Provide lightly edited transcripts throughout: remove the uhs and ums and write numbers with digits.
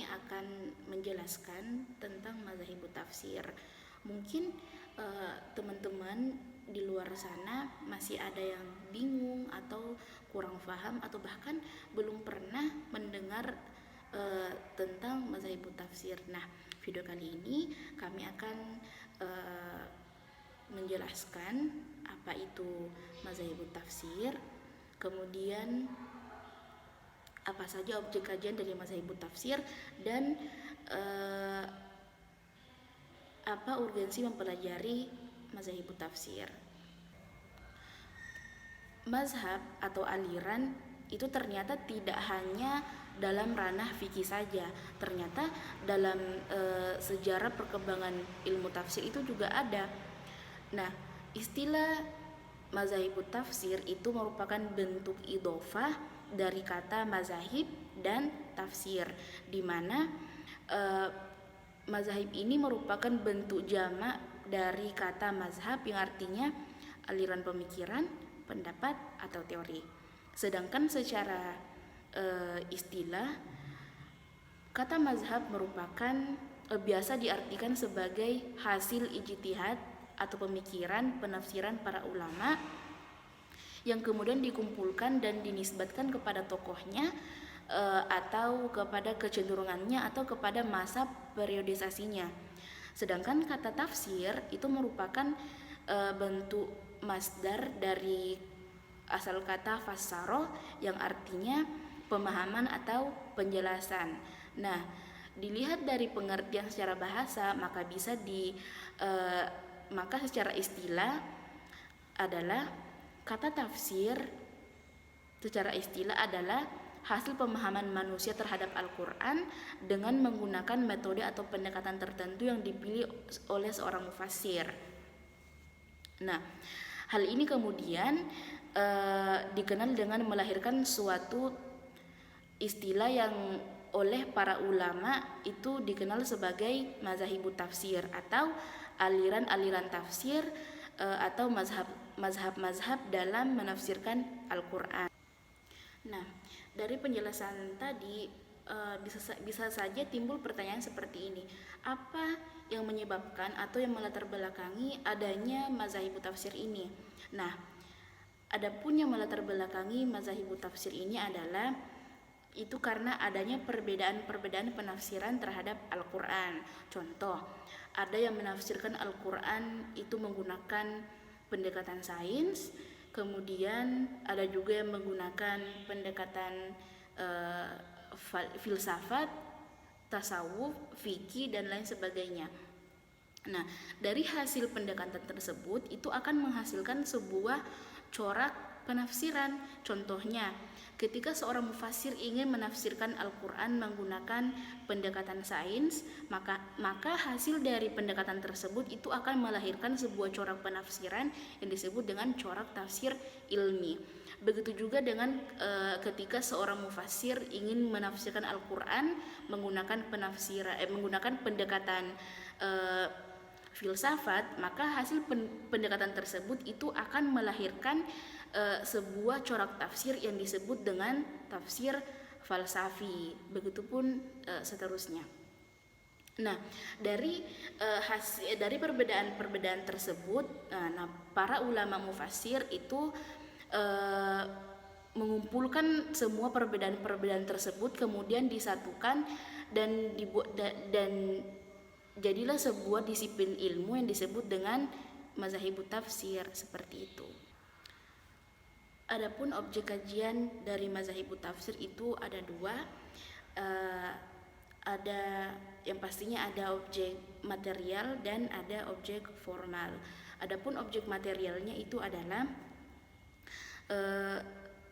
akan menjelaskan tentang mazhabut tafsir. Mungkin teman-teman di luar sana masih ada yang bingung atau kurang paham atau bahkan belum pernah mendengar tentang mazhabut tafsir. Nah, video kali ini kami akan menjelaskan apa itu mazhabut tafsir, kemudian apa saja objek kajian dari mazhabut tafsir, dan apa urgensi mempelajari mazhabut tafsir. Mazhab atau aliran itu ternyata tidak hanya dalam ranah fikih saja. Ternyata dalam sejarah perkembangan ilmu tafsir itu juga ada. Nah, istilah mazhabut tafsir itu merupakan bentuk idhofah dari kata mazahib dan tafsir, di mana mazhab ini merupakan bentuk jamak dari kata mazhab yang artinya aliran pemikiran, pendapat, atau teori. Sedangkan secara istilah, kata mazhab merupakan biasa diartikan sebagai hasil ijtihad atau pemikiran penafsiran para ulama yang kemudian dikumpulkan dan dinisbatkan kepada tokohnya atau kepada kecenderungannya atau kepada masa periodisasinya. Sedangkan kata tafsir itu merupakan bentuk masdar dari asal kata fassaro yang artinya pemahaman atau penjelasan. Nah, dilihat dari pengertian secara bahasa, maka maka secara istilah adalah kata tafsir secara istilah adalah hasil pemahaman manusia terhadap Al-Quran dengan menggunakan metode atau pendekatan tertentu yang dipilih oleh seorang mufassir. Nah, hal ini kemudian dikenal dengan melahirkan suatu istilah yang oleh para ulama itu dikenal sebagai mazhabut tafsir atau aliran-aliran tafsir atau mazhab-mazhab dalam menafsirkan Al-Quran. Nah, dari penjelasan tadi bisa saja timbul pertanyaan seperti ini. Apa yang menyebabkan atau yang melatar belakangi adanya mazhabut tafsir ini? Nah, adapun yang melatar belakangi mazhabut tafsir ini adalah itu karena adanya perbedaan-perbedaan penafsiran terhadap Al-Quran. Contoh, ada yang menafsirkan Al-Quran itu menggunakan pendekatan sains, kemudian ada juga yang menggunakan pendekatan filsafat, tasawuf, fikih, dan lain sebagainya. Nah, dari hasil pendekatan tersebut itu akan menghasilkan sebuah corak penafsiran. Contohnya, ketika seorang mufassir ingin menafsirkan Al-Quran menggunakan pendekatan sains, maka hasil dari pendekatan tersebut itu akan melahirkan sebuah corak penafsiran yang disebut dengan corak tafsir ilmi. Begitu juga dengan ketika seorang mufassir ingin menafsirkan Al-Quran menggunakan pendekatan filsafat, maka hasil pendekatan tersebut itu akan melahirkan sebuah corak tafsir yang disebut dengan tafsir falsafi. Begitupun seterusnya. Nah, dari perbedaan-perbedaan tersebut, para ulama mufassir itu mengumpulkan semua perbedaan-perbedaan tersebut kemudian disatukan dan jadilah sebuah disiplin ilmu yang disebut dengan mazhabut tafsir, seperti itu. Adapun objek kajian dari mazhabut tafsir itu ada dua. Ada yang pastinya ada objek material dan ada objek formal. Adapun objek materialnya itu adalah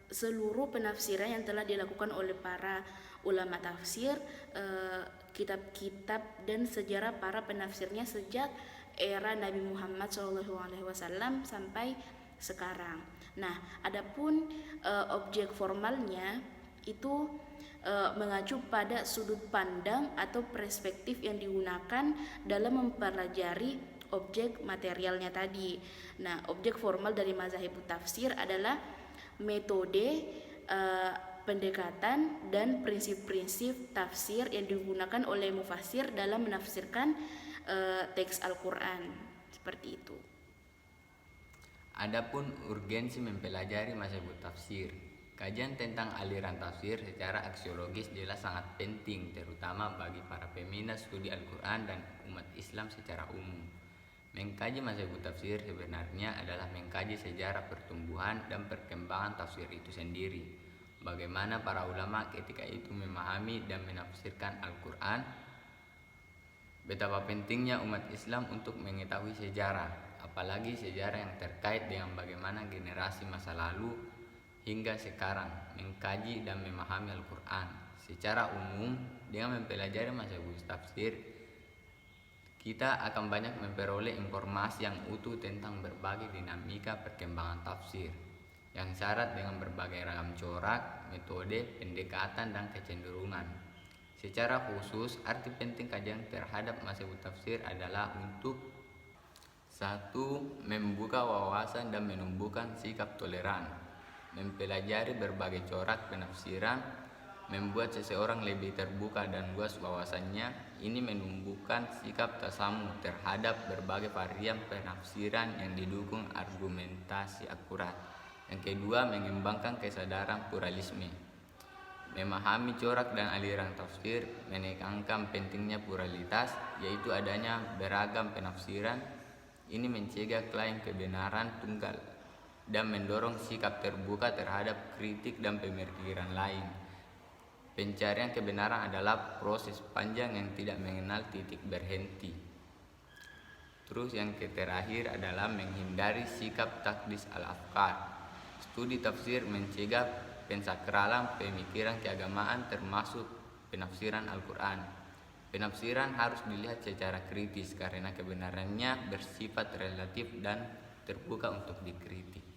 seluruh penafsiran yang telah dilakukan oleh para ulama tafsir, kitab-kitab dan sejarah para penafsirnya sejak era Nabi Muhammad SAW sampai sekarang. Nah, adapun objek formalnya itu mengacu pada sudut pandang atau perspektif yang digunakan dalam mempelajari objek materialnya tadi. Nah, objek formal dari mazhabut tafsir adalah metode pendekatan dan prinsip-prinsip tafsir yang digunakan oleh mufassir dalam menafsirkan teks Al-Quran. Seperti itu. Adapun urgensi mempelajari mazhab tafsir. Kajian tentang aliran tafsir secara aksiologis jelas sangat penting, terutama bagi para peminat studi Al-Quran dan umat Islam secara umum. Mengkaji mazhab tafsir sebenarnya adalah mengkaji sejarah pertumbuhan dan perkembangan tafsir itu sendiri. Bagaimana para ulama ketika itu memahami dan menafsirkan Al-Quran. Betapa pentingnya umat Islam untuk mengetahui sejarah, apalagi sejarah yang terkait dengan bagaimana generasi masa lalu hingga sekarang mengkaji dan memahami Al-Quran. Secara umum, dengan mempelajari mazhab tafsir, kita akan banyak memperoleh informasi yang utuh tentang berbagai dinamika perkembangan tafsir, yang syarat dengan berbagai ragam corak, metode, pendekatan, dan kecenderungan. Secara khusus, arti penting kajian terhadap mazhab tafsir adalah untuk 1. Membuka wawasan dan menumbuhkan sikap toleran. Mempelajari berbagai corak penafsiran membuat seseorang lebih terbuka dan luas wawasannya. Ini menumbuhkan sikap tasamuh terhadap berbagai varian penafsiran yang didukung argumentasi akurat. Yang kedua, mengembangkan kesadaran pluralisme. Memahami corak dan aliran tafsir menekankan pentingnya pluralitas, yaitu adanya beragam penafsiran. Ini mencegah klaim kebenaran tunggal dan mendorong sikap terbuka terhadap kritik dan pemikiran lain. Pencarian kebenaran adalah proses panjang yang tidak mengenal titik berhenti. Terus yang terakhir adalah menghindari sikap takdis al-afkar. Studi tafsir mencegah pensakralan pemikiran keagamaan termasuk penafsiran Al-Quran. Penafsiran harus dilihat secara kritis karena kebenarannya bersifat relatif dan terbuka untuk dikritik.